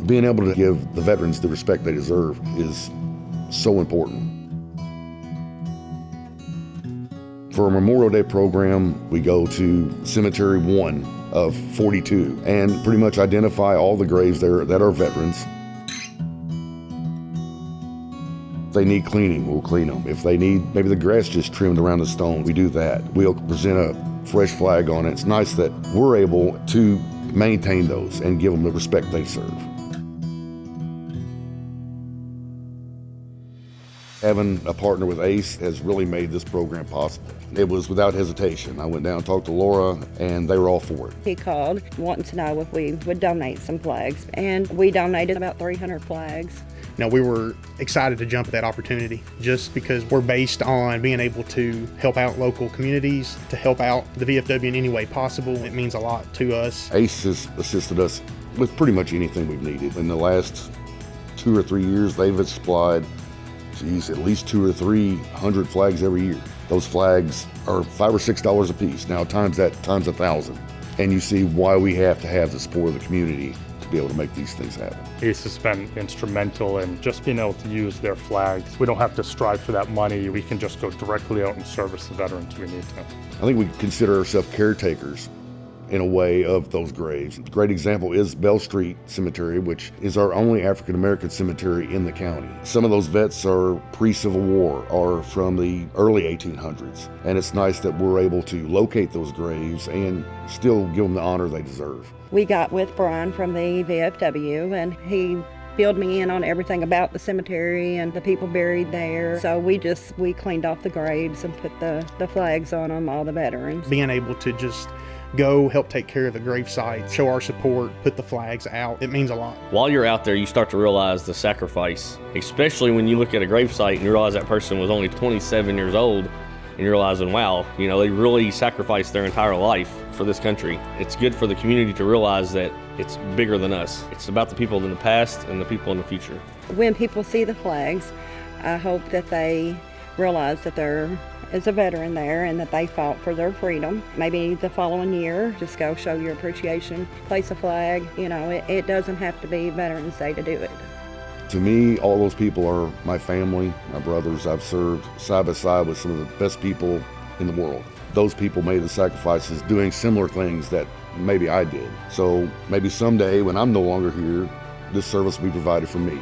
Being able to give the veterans the respect they deserve is so important. For a Memorial Day program, we go to Cemetery 1 of 42 and pretty much identify all the graves there that are veterans. If they need cleaning, we'll clean them. If they need maybe the grass just trimmed around the stone, we do that. We'll present a fresh flag on it. It's nice that we're able to maintain those and give them the respect they serve. Having a partner with ACE has really made this program possible. It was without hesitation. I went down and talked to Laura, and they were all for it. He called wanting to know if we would donate some flags, and we donated about 300 flags. Now, we were excited to jump at that opportunity just because we're based on being able to help out local communities, to help out the VFW in any way possible. It means a lot to us. ACE has assisted us with pretty much anything we've needed. In the last 2 or 3 years, they've supplied at least 200 or 300 flags every year. Those flags are $5 or $6 a piece. Now times that times 1,000. And you see why we have to have the support of the community to be able to make these things happen. ACE has been instrumental in just being able to use their flags. We don't have to strive for that money. We can just go directly out and service the veterans we need to. I think we consider ourselves caretakers in a way of those graves. A great example is Bell Street Cemetery, which is our only African American cemetery in the county. Some of those vets are pre-Civil War or from the early 1800s, and it's nice that we're able to locate those graves and still give them the honor they deserve. We got with Brian from the VFW, and he filled me in on everything about the cemetery and the people buried there. So we cleaned off the graves and put the flags on them, all the veterans. Being able to just go help take care of the grave sites, show our support, put the flags out, it means a lot. While you're out there, you start to realize the sacrifice, especially when you look at a grave site and you realize that person was only 27 years old, and you're realizing, wow, they really sacrificed their entire life for this country. It's good for the community to realize that it's bigger than us. It's about the people in the past and the people in the future. When people see the flags, I hope that they realize that there is a veteran there and that they fought for their freedom. Maybe the following year, just go show your appreciation, place a flag. It doesn't have to be Veterans Day to do it. To me, all those people are my family, my brothers. I've served side by side with some of the best people in the world. Those people made the sacrifices doing similar things that maybe I did. So maybe someday when I'm no longer here, this service will be provided for me.